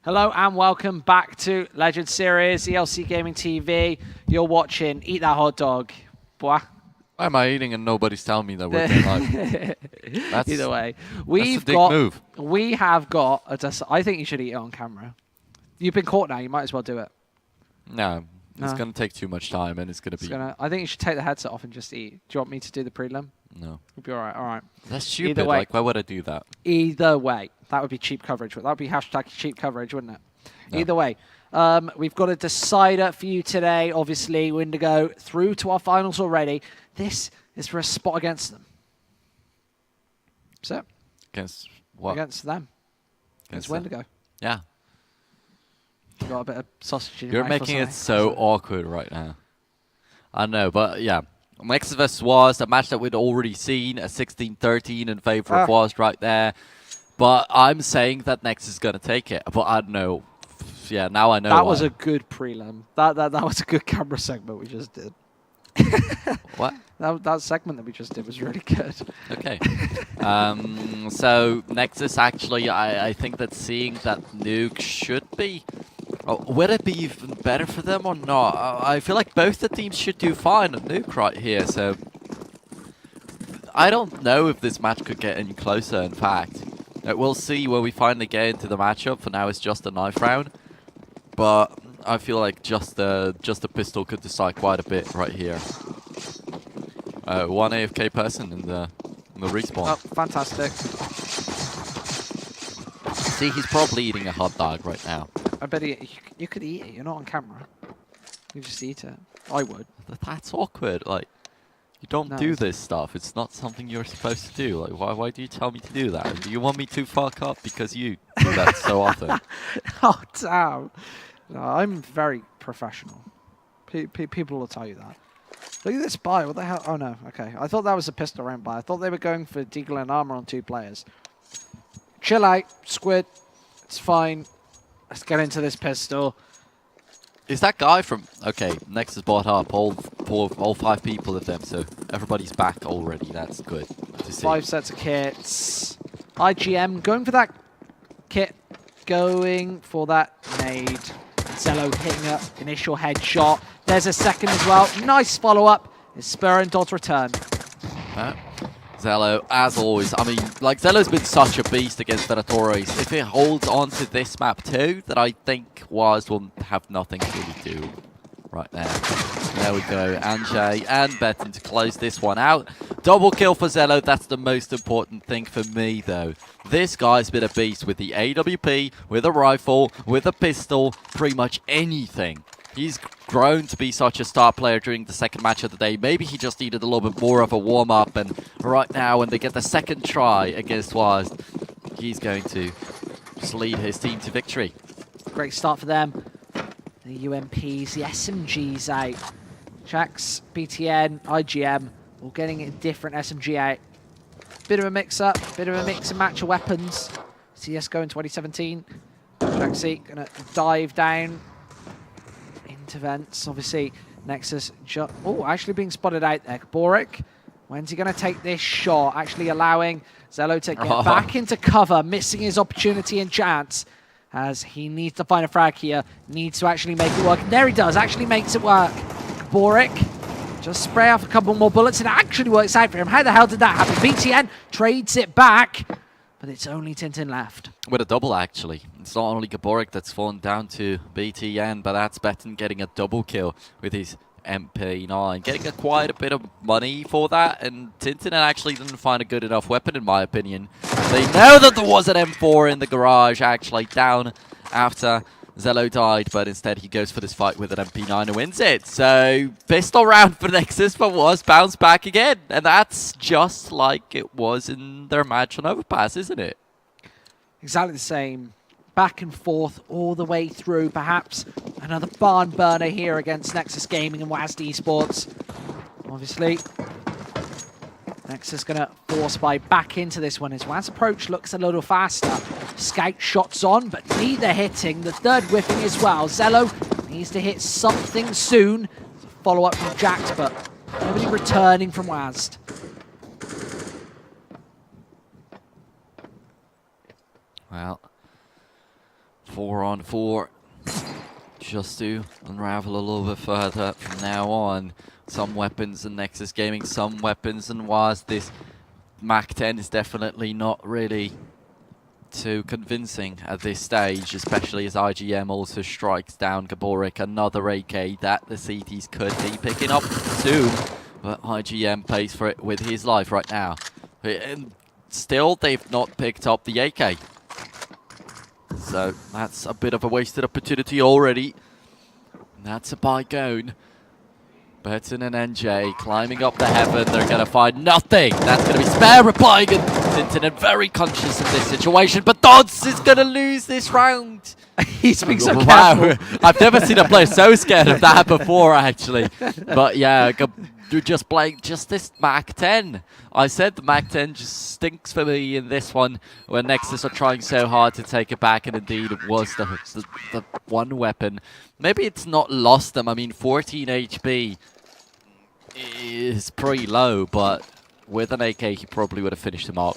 Hello and welcome back to Legend Series, ELC Gaming TV. You're watching Eat That Hot Dog. Boah. Why am I eating and nobody's telling me that we're going live? Either way, we have got I think you should eat it on camera. You've been caught now, you might as well do it. No, it's going to take too much time and it's going to be... I think you should take the headset off and just eat. Do you want me to do the prelim? No. You'll be alright, alright. That's stupid, like why would I do that? Either way, that would be cheap coverage. That would be hashtag cheap coverage, wouldn't it? No. Either way, we've got a decider for you today. Obviously, we're going to go through to our finals already. This is for a spot against them. So, against what? Against them. Against Wendigo. Yeah. You got a bit of sausage in your You're mouth making it so awkward right now. I know, but yeah. Nexus vs WASD, a match that we'd already seen, a 16-13 in favor of WASD right there. But I'm saying that Nexus is going to take it. But I don't know. Yeah, now I know That was a good prelim. That was a good camera segment we just did. What? That segment that we just did was really good. Okay. So Nexus, actually, I think that seeing that nuke should be... would it be even better for them or not? I feel like both the teams should do fine on nuke right here, so... I don't know if this match could get any closer, in fact. We'll see when we finally get into the matchup. For now, it's just a knife round. But I feel like just the pistol could decide quite a bit right here. One AFK person in the respawn. Oh, fantastic. See, he's probably eating a hot dog right now. I bet you could eat it. You're not on camera. You just eat it. I would. That's awkward. Like, you don't do this stuff. It's not something you're supposed to do. Like, why do you tell me to do that? Do you want me to fuck up because you do that so often? Oh, damn. No, I'm very professional. People will tell you that. Look at this buy. What the hell? Oh, no. Okay. I thought that was a pistol round buy. I thought they were going for deagle and armor on 2 players. Chill out, Squid. It's fine. Let's get into this pistol. Is that guy from... Okay, Nexus bought up all 5 people of them, so everybody's back already. That's good to see. 5 sets of kits. IGM going for that kit. Going for that nade. Zello hitting an initial headshot. There's a second as well. Nice follow-up. His spur and dodge return. Zello, as always, I mean, like, Zello's been such a beast against Venatori's. If it holds on to this map too, then I think WASD will have nothing to really do right there. There we go. Anjay and Betten to close this one out. Double kill for Zello. That's the most important thing for me, though. This guy's been a beast with the AWP, with a rifle, with a pistol, pretty much anything. He's grown to be such a star player during the second match of the day. Maybe he just needed a little bit more of a warm-up, and right now, when they get the second try against WASD, he's going to just lead his team to victory. Great start for them. The UMPs, the SMGs out. Jax, BTN, IGM, all getting a different SMG out. Bit of a mix-up, bit of a mix and match of weapons. CSGO in 2017. Jaxy gonna dive down into vents. Obviously, Nexus actually being spotted out there. Boric, when's he gonna take this shot? Actually allowing Zello to get back into cover, missing his opportunity and chance. As he needs to find a frag here, needs to actually make it work. And there he does, actually makes it work. Boric, just spray off a couple more bullets and it actually works out for him. How the hell did that happen? BTN trades it back, but it's only Tintin left. With a double, actually. It's not only Gaborik that's fallen down to BTN, but that's Betten getting a double kill with his MP9, getting quite a bit of money for that, and Tintin actually didn't find a good enough weapon, in my opinion. They know that there was an M4 in the garage, actually, down after Zello died, but instead he goes for this fight with an MP9 and wins it. So, pistol round for Nexus, but WASD bounced back again, and that's just like it was in their match on Overpass, isn't it? Exactly the same. Back and forth all the way through. Perhaps another barn burner here against Nexus Gaming and WASD Esports. Obviously, Nexus going to force buy back into this one. His WASD approach looks a little faster. Scout shots on, but neither hitting. The third whiffing as well. Zello needs to hit something soon. Follow-up from Jax, but nobody returning from WASD. Well, 4-on-4. Just to unravel a little bit further from now on. Some weapons in Nexus Gaming, some weapons in WASD. This MAC-10 is definitely not really too convincing at this stage, especially as IGM also strikes down Gaborik, another AK that the CTs could be picking up soon. But IGM pays for it with his life right now. And still, they've not picked up the AK. So that's a bit of a wasted opportunity already. That's a bygone. Burton and NJ climbing up the heaven. They're going to find nothing. That's going to be spare replying. And Tintin very conscious of this situation. But Dodds is going to lose this round. He's being so wow. careful. I've never seen a player so scared of that before, actually. But yeah, just playing just this MAC-10. I said the MAC-10 just stinks for me in this one, where Nexus are trying so hard to take it back, and indeed it was the one weapon. Maybe it's not lost them. I mean, 14 HP is pretty low, but with an AK, he probably would have finished him up.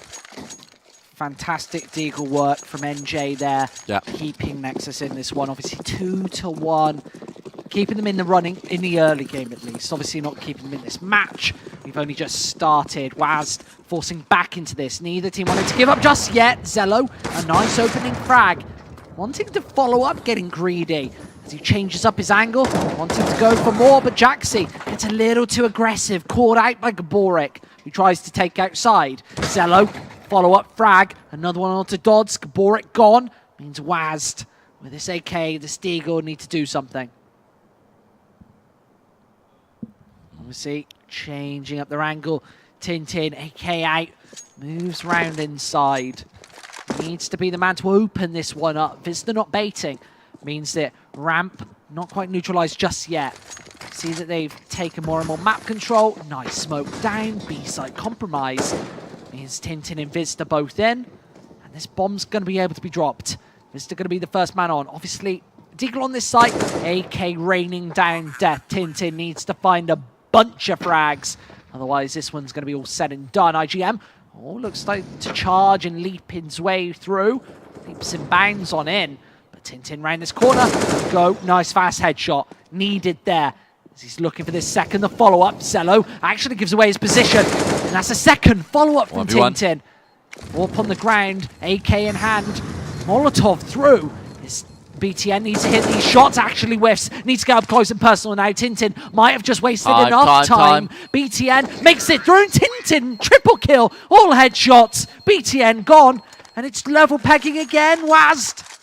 Fantastic deagle work from NJ there. Yeah. Keeping Nexus in this one. Obviously 2-1. Keeping them in the running, in the early game at least. Obviously not keeping them in this match. We've only just started. WASD forcing back into this. Neither team wanted to give up just yet. Zello, a nice opening frag. Wanting to follow up, getting greedy. As he changes up his angle, wanting to go for more, but Jaxi gets a little too aggressive. Caught out by Gaborik, who tries to take outside. Zello, follow-up frag. Another one onto Dodds. Gaborik gone. Means WASD, with this AK, this Deagle, need to do something. Obviously, changing up their angle. Tintin, AK out, moves round inside. Needs to be the man to open this one up. Vista not baiting. Means that ramp not quite neutralized just yet. See that they've taken more and more map control. Nice smoke down. B-side compromise. Means Tintin and Vista both in. And this bomb's going to be able to be dropped. Vista going to be the first man on. Obviously, Deagle on this site. AK raining down death. Tintin needs to find a bunch of frags. Otherwise, this one's going to be all said and done. IGM, looks like to charge and leap his way through. Leaps and bounds on in. But Tintin round this corner. Go. Nice fast headshot. Needed there. As he's looking for this second, the follow-up. Zello actually gives away his position. And that's a second follow-up from Tintin. Up on the ground. AK in hand. Molotov through. This BTN needs to hit these shots, actually whiffs, needs to get up close and personal now. Tintin might have just wasted enough time. BTN makes it through. Tintin, triple kill, all headshots. BTN gone, and it's level pegging again. WASD.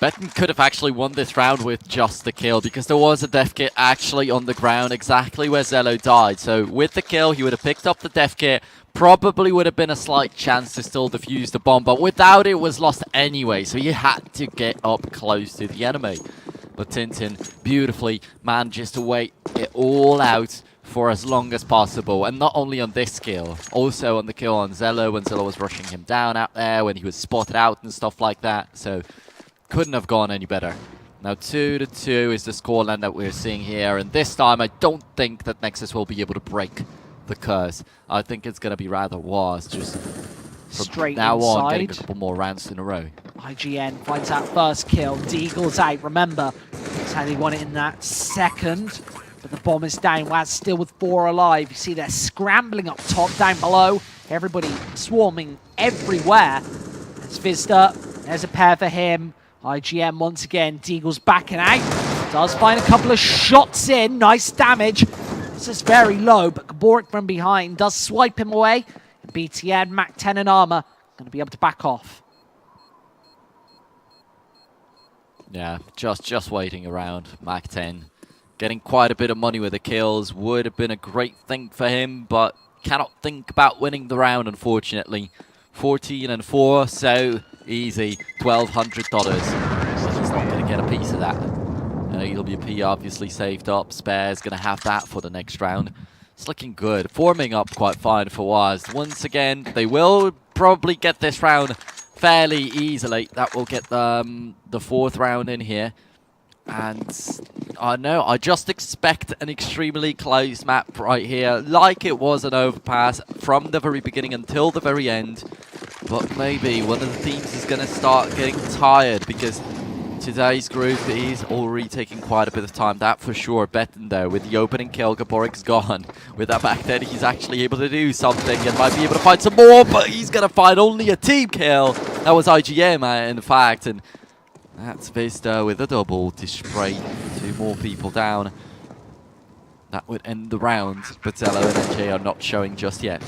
Betten could have actually won this round with just the kill, because there was a death kit actually on the ground exactly where Zello died. So with the kill, he would have picked up the death kit. Probably would have been a slight chance to still defuse the bomb, but without it was lost anyway, so you had to get up close to the enemy. But Tintin beautifully manages to wait it all out for as long as possible, and not only on this kill, also on the kill on Zello when Zello was rushing him down out there, when he was spotted out and stuff like that, so couldn't have gone any better. Now 2-2 is the scoreline that we're seeing here, and this time I don't think that Nexus will be able to break the curse. I think it's going to be rather WASD, just straight now inside. on getting a couple more rounds in a row. IGN finds that first kill. Deagle's out. Remember, that's how they won it in that second. But the bomb is down. WASD still with 4 alive. You see they're scrambling up top, down below. Everybody swarming everywhere. There's Vista. There's a pair for him. IGM once again. Deagle's backing out. Does find a couple of shots in. Nice damage. This is very low, but Gaborik from behind does swipe him away. BTN, MAC-10 and armor, going to be able to back off. Yeah, just waiting around. MAC-10 getting quite a bit of money with the kills. Would have been a great thing for him, but cannot think about winning the round, unfortunately. 14-4, so easy. $1,200. He's not going to get a piece of that. EWP obviously saved up. Spare's going to have that for the next round. It's looking good. Forming up quite fine for WASD. Once again, they will probably get this round fairly easily. That will get the 4th round in here. And I know, I just expect an extremely close map right here, like it was an overpass from the very beginning until the very end. But maybe one of the teams is going to start getting tired, because Today's group is already taking quite a bit of time, that for sure. Betting though, with the opening kill, Gaborik's gone. With that back then, he's actually able to do something and might be able to find some more, but he's going to find only a team kill. That was IGM, in fact, and that's Vista with a double to spray 2 more people down. That would end the round, but Zello and NJ are not showing just yet.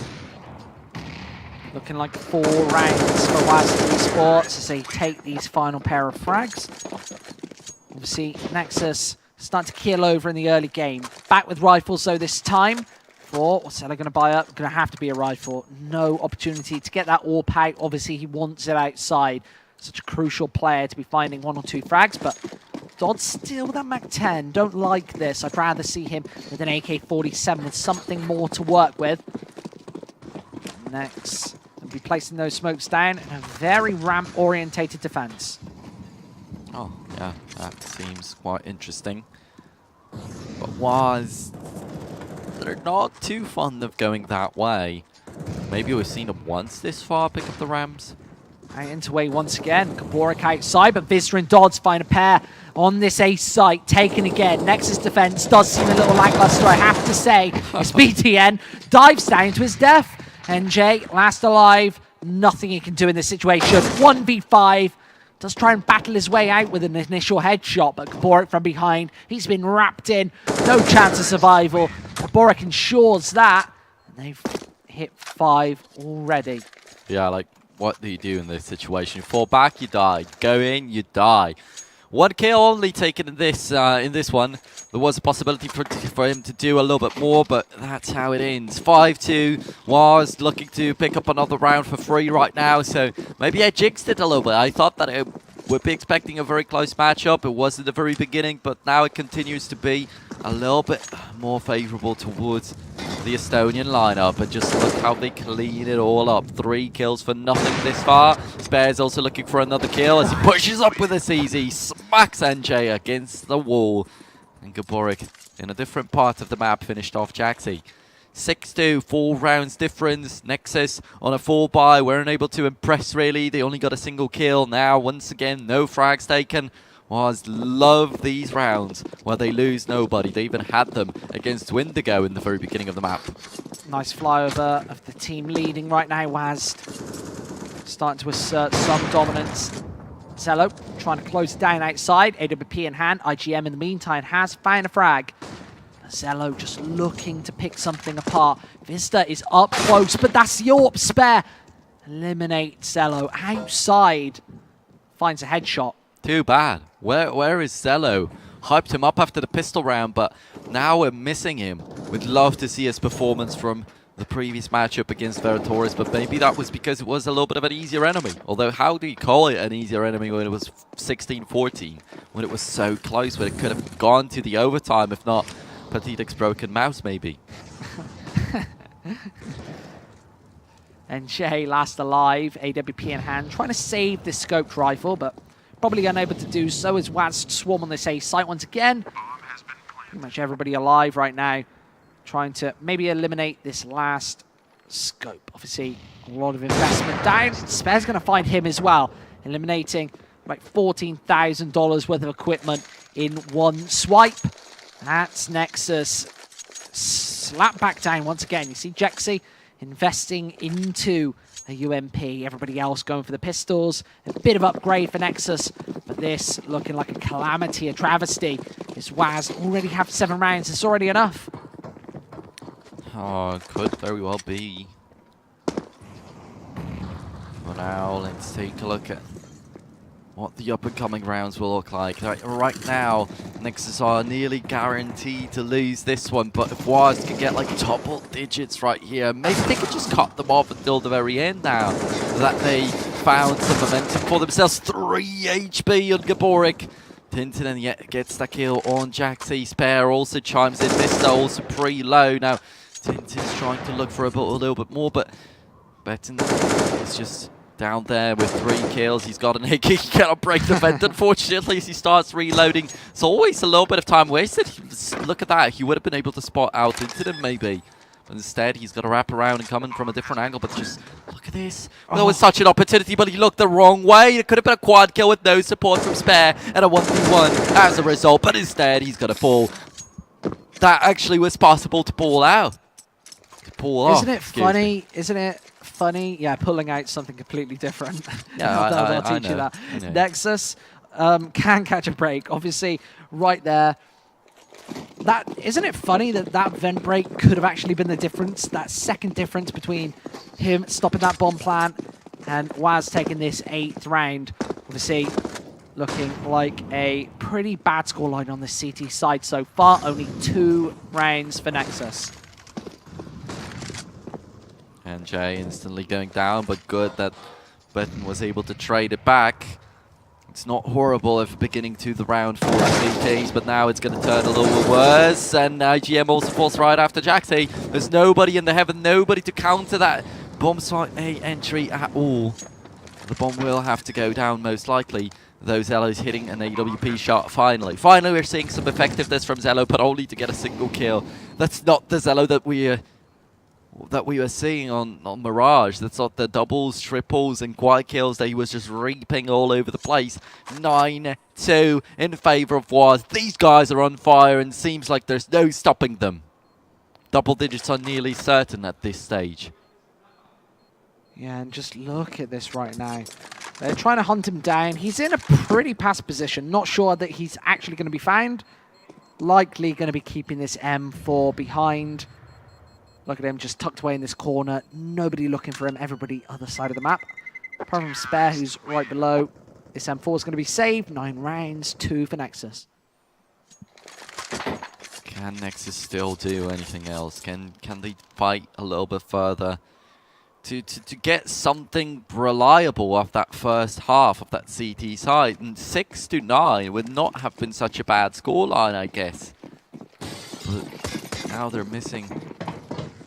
Looking like 4 rounds for WASD Esports as they take these final pair of frags. Obviously, Nexus starting to keel over in the early game. Back with rifles though this time. What's Zello going to buy up? Going to have to be a rifle. No opportunity to get that AWP out. Obviously, he wants it outside. Such a crucial player to be finding 1 or 2 frags, but Dodd still with that Mac-10. Don't like this. I'd rather see him with an AK-47 with something more to work with. Next, we'll be placing those smokes down in a very ramp-orientated defense. Oh, yeah, that seems quite interesting. But WASD, they're not too fond of going that way. Maybe we've seen them once this far pick up the ramps. Out into way once again. Gaborik outside, but Vista and Dodds find a pair on this A site. Taken again. Nexus defense does seem a little lackluster, I have to say. As BTN dives down to his death. NJ, last alive. Nothing he can do in this situation. 1v5. Does try and battle his way out with an initial headshot, but Gaborik from behind. He's been wrapped in. No chance of survival. Gaborik ensures that. And they've hit 5 already. Yeah, like, what do you do in this situation? You fall back, you die. Go in, you die. 1 kill only taken in this one. There was a possibility for him to do a little bit more, but that's how it ends. 5-2. Was looking to pick up another round for free right now, so maybe I jinxed it a little bit. I thought that it would be expecting a very close matchup. It was at the very beginning, but now it continues to be a little bit more favorable towards the Estonian lineup. And just look how they clean it all up. 3 kills for nothing this far. Spare's also looking for another kill as he pushes up with a CZ. Smacks NJ against the wall. And Gaborik, in a different part of the map, finished off Jaxi. 6-2, 4 rounds difference. Nexus on a 4-buy, weren't able to impress really. They only got a single kill. Now, once again, no frags taken. WASD love these rounds where they lose nobody. They even had them against Windigo in the very beginning of the map. Nice flyover of the team leading right now. WASD starting to assert some dominance. Zello trying to close it down outside. AWP in hand. IGM in the meantime has found a frag. Zello just looking to pick something apart. Vista is up close, but that's the AWP spare. Eliminate Zello outside. Finds a headshot. Too bad. Where is Zello? Hyped him up after the pistol round, but now we're missing him. We'd love to see his performance from the previous matchup against Veratores, but maybe that was because it was a little bit of an easier enemy. Although, how do you call it an easier enemy when it was 16-14? When it was so close, when it could have gone to the overtime, if not Petit's broken mouse, maybe. And Shay last alive, AWP in hand, trying to save this scoped rifle, but probably unable to do so as WASD swarm on this A site once again. Pretty much everybody alive right now, trying to maybe eliminate this last scope. Obviously, a lot of investment down. Spare's going to find him as well, eliminating like $14,000 worth of equipment in 1 swipe. That's Nexus. Slap back down once again. You see Jaxi investing into a UMP. Everybody else going for the pistols. A bit of upgrade for Nexus, but this looking like a calamity, a travesty. This WASD already have 7 rounds. It's already enough. Oh, it could very well be. For now, let's take a look at what the up-and-coming rounds will look like. Right now, Nexus are nearly guaranteed to lose this one, but if WASD can get like double digits right here, maybe they could just cut them off until the very end now, that they found some momentum for themselves. 3 HP on Gaborik. Tintin yet gets the kill on Jaxi. Spare also chimes in. Vista also pretty low. Now, Tintin's trying to look for a little bit more, but Betten is just down there with 3 kills. He's got an AK. He cannot break the vent, unfortunately, as he starts reloading. It's always a little bit of time wasted. Look at that. He would have been able to spot out into them, maybe. Instead, he's got to wrap around and come in from a different angle, but just look at this. That was such an opportunity, but he looked the wrong way. It could have been a quad kill with no support from Spare and a 1v1 as a result, but instead he's going to fall. That actually was possible to pull out. To pull off. Isn't it funny? Isn't it funny? Yeah, pulling out something completely different. Yeah, I'll I teach you know. that. Nexus can catch a break. Obviously, right there. That isn't it funny that that vent break could have actually been the difference, that second difference between him stopping that bomb plant and WASD taking this 8th round. Obviously, looking like a pretty bad scoreline on the CT side so far. Only 2 rounds for Nexus. And Jay instantly going down, but good that Betten was able to trade it back. It's not horrible of beginning to the round for the CTs, but now it's going to turn a little worse. And IGM also falls right after Jaxi. There's nobody in the heaven, nobody to counter that bomb site A entry at all. The bomb will have to go down most likely. Those Zelos hitting an AWP shot finally. Finally, we're seeing some effectiveness from Zelo, but only to get a single kill. That's not the Zelo that we were seeing on Mirage. That's not the doubles, triples, and quad kills that he was just reaping all over the place. 9-2 in favor of WASD. These guys are on fire and seems like there's no stopping them. Double digits are nearly certain at this stage. Yeah, and just look at this right now. They're trying to hunt him down. He's in a pretty passive position. Not sure that he's actually going to be found. Likely going to be keeping this M4 behind. Look at him just tucked away in this corner. Nobody looking for him. Everybody other side of the map. Apart from Spare, who's right below. This M4 is going to be saved. 9 rounds, 2 for Nexus. Can Nexus still do anything else? Can they fight a little bit further to get something reliable off that first half of that CT side? And 6-9 would not have been such a bad scoreline, I guess. But now they're missing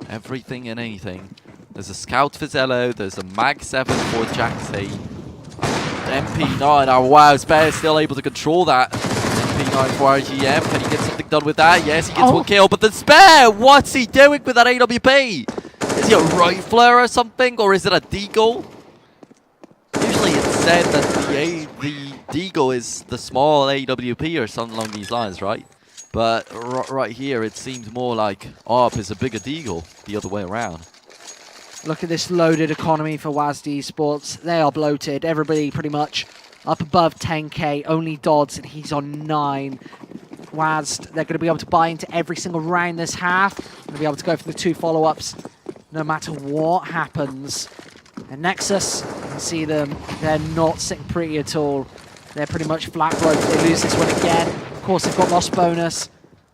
everything and anything. There's a scout for Zelo, there's a mag 7 for Jaxi. MP9, oh wow, Spare is still able to control that. MP9 for RGM, can he get something done with that? Yes, he gets 1 kill, but the Spare, what's he doing with that AWP? Is he a rifler or something, or is it a deagle? Usually it's said that the deagle is the small AWP or something along these lines, right? But right here, it seems more like ARP is a bigger deagle the other way around. Look at this loaded economy for WASD Esports. They are bloated. Everybody pretty much up above 10k. Only Dodds, and he's on 9. WASD, they're going to be able to buy into every single round this half. Going to be able to go for the 2 follow-ups no matter what happens. And Nexus, you can see them. They're not sitting pretty at all. They're pretty much flat broke. They lose this one again. Of course, they've got lost bonus.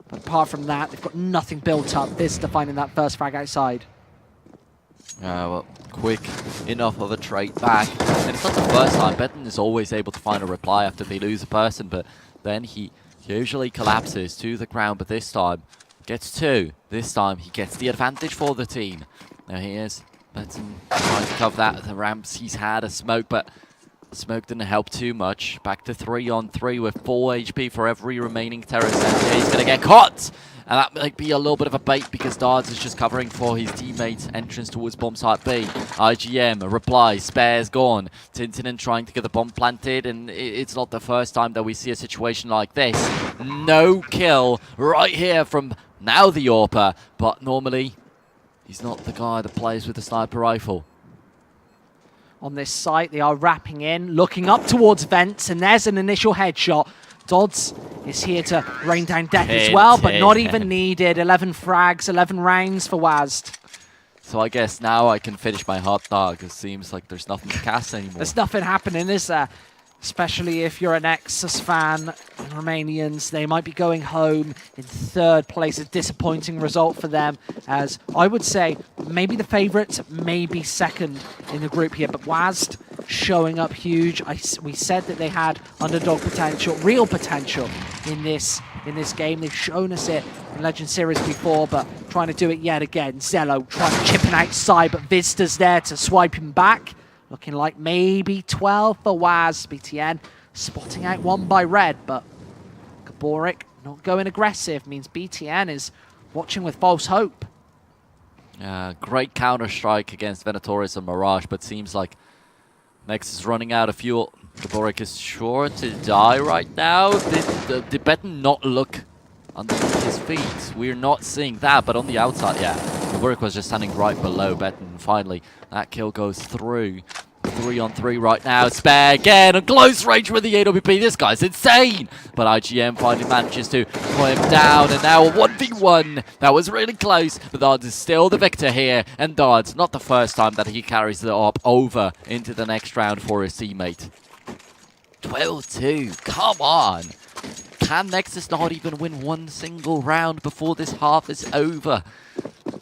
But apart from that, they've got nothing built up. Vista finding that first frag outside. Well, quick enough of a trade back. And it's not the first time. Betten is always able to find a reply after they lose a person, but then he usually collapses to the ground, but this time gets 2. This time he gets the advantage for the team. Now he is. Betten trying to cover that. The ramps, he's had a smoke, but the smoke didn't help too much. Back to 3-on-3 with 4 HP for every remaining terrorist. And he's going to get caught! And that might be a little bit of a bait because Dards is just covering for his teammate's entrance towards bomb site B. IGM replies, Spare's gone. Tintinen trying to get the bomb planted, and it's not the first time that we see a situation like this. No kill right here from now the AWPer, but normally he's not the guy that plays with the sniper rifle. On this site, they are wrapping in, looking up towards vents, and there's an initial headshot. Dodds is here to rain down death as well, but not even needed. 11 frags, 11 rounds for WASD. So I guess now I can finish my hot dog. It seems like there's nothing to cast anymore. There's nothing happening, is there? Especially if you're a Nexus fan. Romanians, they might be going home in 3rd place. A disappointing result for them, as I would say maybe the favourites, maybe 2nd in the group here. But WASD showing up huge. We said that they had underdog potential, real potential in this game. They've shown us it in Legend Series before, but trying to do it yet again. Zelo trying to chip him outside, but Vista's there to swipe him back. Looking like maybe 12 for WASD. BTN spotting out 1 by Red, but Gaborik not going aggressive means BTN is watching with false hope. Great counter-strike against Venatoris and Mirage, but seems like Nexus is running out of fuel. Gaborik is sure to die right now. Did Betten not look underneath his feet? We're not seeing that, but on the outside, yeah. Gaborik was just standing right below Betten. Finally, that kill goes through. 3-on-3 right now. Spare again on close range with the AWP. This guy's insane. But IGM finally manages to pull him down. And now a 1v1. That was really close. But Dards is still the victor here. And Dards, not the first time that he carries the AWP over into the next round for his teammate. 12-2. Come on. Can Nexus not even win one single round before this half is over?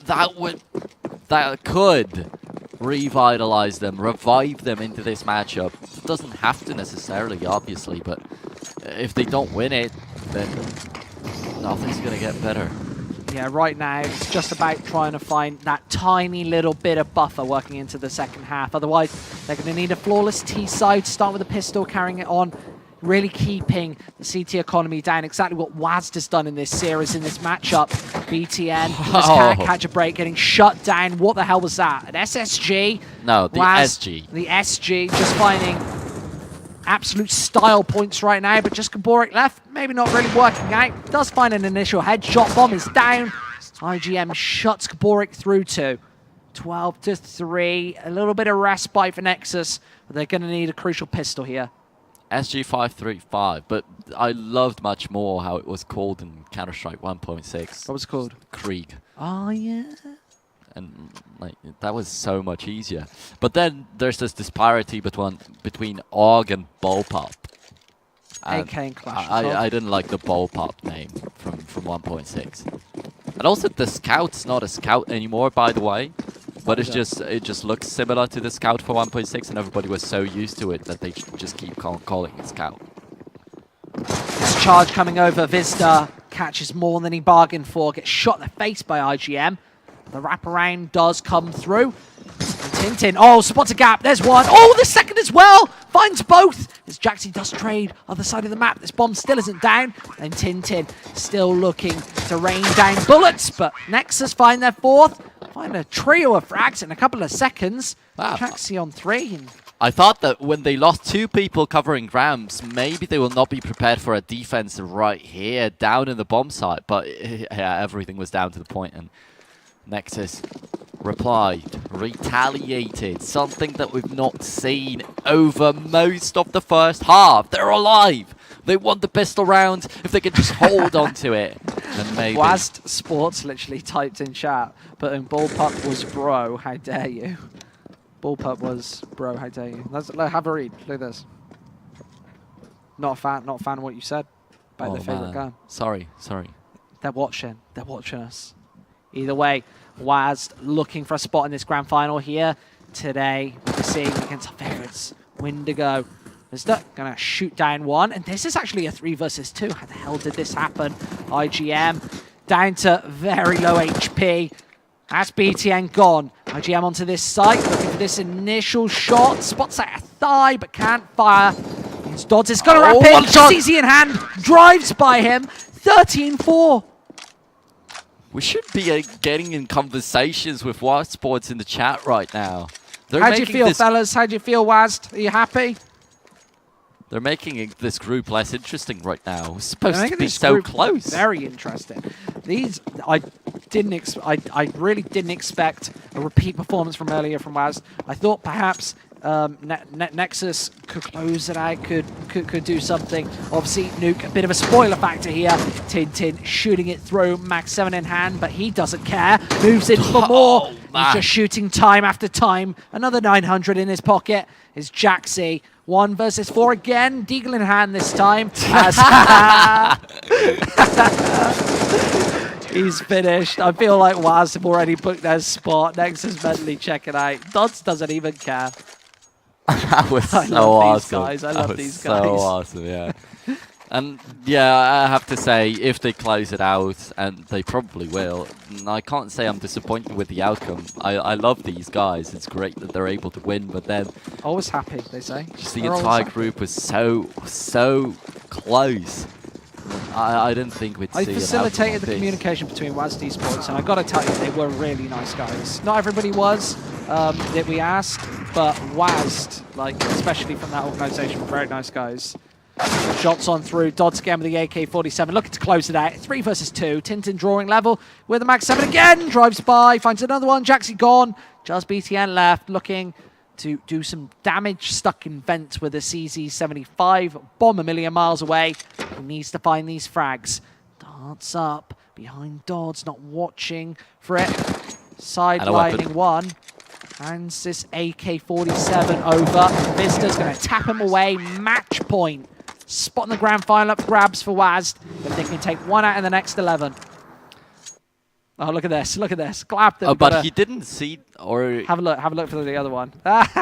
That could revitalize them, revive them into this matchup. It doesn't have to necessarily, obviously, but if they don't win it, then nothing's going to get better. Yeah, right now it's just about trying to find that tiny little bit of buffer working into the second half. Otherwise, they're going to need a flawless T side, start with a pistol, carrying it on, really keeping the CT economy down. Exactly what WASD has done in this series, in this matchup. BTN just can't catch a break, getting shut down. What the hell was that? An SSG? No, the WASD, SG. The SG, just finding absolute style points right now, but just Gaborik left, maybe not really working out. Does find an initial headshot. Bomb is down. IGM shuts Gaborik through to 12-3. A little bit of respite for Nexus, but they're going to need a crucial pistol here. SG535, but I loved much more how it was called in Counter-Strike 1.6. What was it called? Krieg. Oh, yeah. And like that was so much easier. But then there's this disparity between AUG and Bullpup. AK and Clash. I didn't like the Bullpup name from 1.6. And also the Scout's not a Scout anymore, by the way. But it just looks similar to the Scout for 1.6, and everybody was so used to it that they just keep calling it Scout. This charge coming over, Vista catches more than he bargained for, gets shot in the face by IGM. The wraparound does come through. And Tintin, oh, spots a gap, there's one. Oh, the second as well, finds both. As Jaxie does trade other side of the map, this bomb still isn't down. And Tintin still looking to rain down bullets, but Nexus find their fourth. Find a trio of frags in a couple of seconds. Wow. Jaxie on 3. I thought that when they lost 2 people covering ramps, maybe they will not be prepared for a defense right here, down in the bomb site. But yeah, everything was down to the point, and Nexus replied, retaliated, something that we've not seen over most of the first half. They're alive. They want the pistol round. If they could just hold on to it, then maybe. WASD Sports literally typed in chat, but Bullpup was bro, how dare you. Bullpup was bro, how dare you. Have a read, look at this. Not a fan of what you said about their favourite gun. Sorry. They're watching us. Either way, WASD looking for a spot in this grand final here today. We're seeing against our favourites, Windigo. Vista gonna shoot down one, and this is actually a 3 versus 2. How the hell did this happen? IGM down to very low HP. That's BTN gone. IGM onto this site, looking for this initial shot. Spots out a thigh, but can't fire. It's Dodds is gonna wrap in. CZ in hand, drives by him. 13-4. We should be getting in conversations with WASD Sports in the chat right now. How do you feel, fellas? How do you feel, WASD? Are you happy? They're making this group less interesting right now. It's supposed to be so close. Very interesting. These, I really didn't expect a repeat performance from earlier from WASD. I thought perhaps Nexus could close it out, could do something. Obviously, Nuke, a bit of a spoiler factor here. Tintin shooting it through, Max 7 in hand, but he doesn't care. Moves in for more. He's just shooting time after time. Another 900 in his pocket is Jaxie. 1 versus 4 again. Deagle in hand this time. He's finished. I feel like WASD have already booked their spot. Nexus mentally checking out. Dodds doesn't even care. That was so awesome. I love these guys. So awesome, yeah. And yeah, I have to say, if they close it out, and they probably will, I can't say I'm disappointed with the outcome. I love these guys. It's great that they're able to win, but then... Always happy, they say. Just the entire group was so close. I didn't think we'd see I it facilitated happen the like communication between WASD Esports, and I got to tell you, they were really nice guys. Not everybody was that we asked, but WASD, like especially from that organisation, were very nice guys. Shots on through. Dodds again with the AK-47, looking to close it out. 3 versus 2. Tintin drawing level with the Max 7 again. Drives by, finds another one. Jaxie gone. Just BTN left, looking to do some damage. Stuck in vents with a CZ-75. Bomb a million miles away. He needs to find these frags. Darts up behind Dodds, not watching for it. Sidelining one. Hands this AK-47 over. Vista's going to tap him away. Match point. Spot in the grand final up grabs for WASD. If they can take one out in the next 11. Oh, look at this. Look at this. Clap them. Oh, but he didn't see or... Have a look for the other one.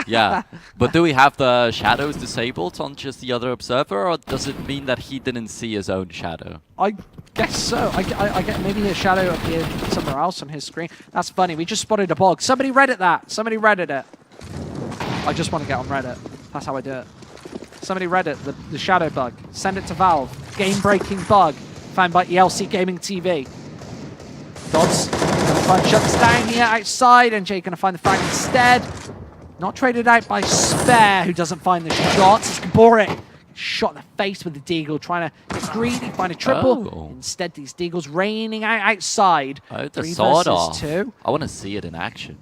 Yeah. But do we have the shadows disabled on just the other observer, or does it mean that he didn't see his own shadow? I guess so. I get maybe his shadow appeared somewhere else on his screen. That's funny. We just spotted a bug. Somebody Reddit that. Somebody Reddit it. I just want to get on Reddit. That's how I do it. Somebody Reddit the shadow bug. Send it to Valve. Game-breaking bug found by ELC Gaming TV. Dodds gonna find shuts down here outside, and Jay gonna find the frag instead. Not traded out by Spare, who doesn't find the shots. It's Gaborik. Shot in the face with the Deagle, trying to get greedy, find a triple. Oh. Instead, these Deagles raining out outside. Oh, the 3 sawed versus off. 2. I want to see it in action.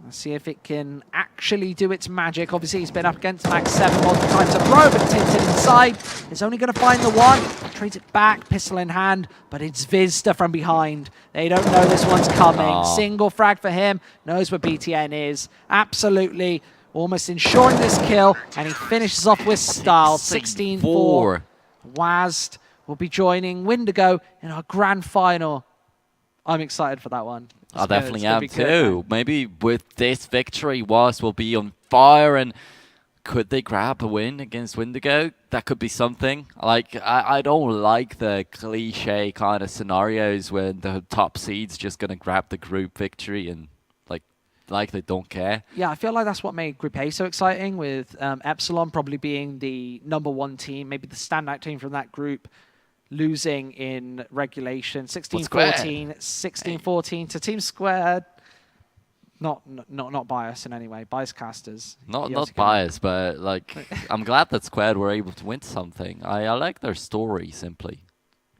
Let's see if it can actually do its magic. Obviously, he's been up against Max 7 multiple times in a row, but Tintin inside is only going to find the one. Trades it back, pistol in hand, but it's Vista from behind. They don't know this one's coming. Oh. Single frag for him. Knows where BTN is. Absolutely almost ensuring this kill, and he finishes off with style. 16-4. WASD will be joining Wendigo in our grand final. I'm excited for that one. I definitely am too. Maybe with this victory, WASD will be on fire, and could they grab a win against Wendigo? That could be something. Like, I don't like the cliche kind of scenarios when the top seed's just going to grab the group victory and like they don't care. Yeah, I feel like that's what made Group A so exciting, with Epsilon probably being the #1 team, maybe the standout team from that group, losing in regulation. 16-14, 16-14 to Team Squared. Not biased in any way. Bias casters. Not biased, but like I'm glad that Squared were able to win something. I like their story simply.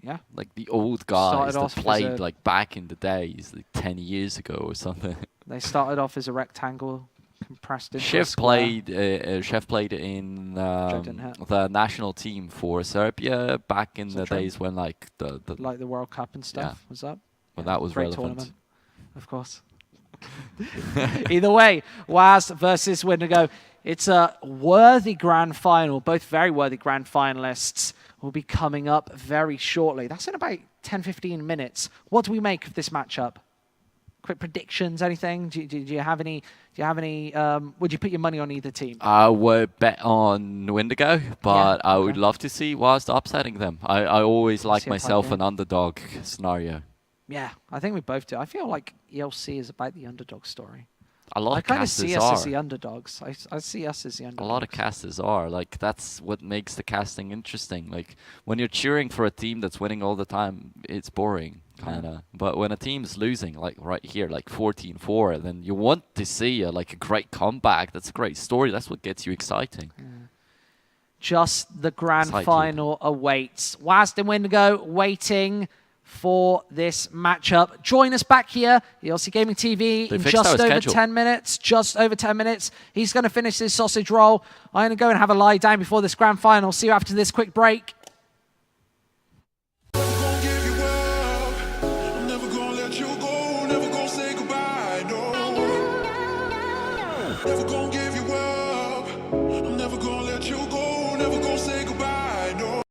Yeah. Like the old guys that played a, like back in the days, like 10 years ago or something. They started off as a rectangle compressed into Chef played in the national team for Serbia back in the days when like the World Cup and stuff was up. Well, that was great relevant. Tournament, of course. Either way, WASD versus Wendigo. It's a worthy grand final. Both very worthy grand finalists will be coming up very shortly. That's in about 10-15 minutes. What do we make of this matchup? Quick predictions, anything? Do you have any? Would you put your money on either team? I would bet on Wendigo, but I would love to see WASD upsetting them. I always like myself an underdog scenario. Yeah, I think we both do. I feel like ELC is about the underdog story. A lot of casters are. I kind of see us as the underdogs. I see us as the underdogs. A lot of casters are. Like, that's what makes the casting interesting. Like, when you're cheering for a team that's winning all the time, it's boring, kind of. But when a team's losing, like right here, like 14-4, then you want to see a great comeback. That's a great story. That's what gets you exciting. Yeah. Just the grand final awaits. WASD and Wendigo waiting for this matchup. Join us back here, ELC Gaming TV, in just over 10 minutes. Just over 10 minutes. He's going to finish this sausage roll. I'm going to go and have a lie down before this grand final. See you after this quick break. Never gonna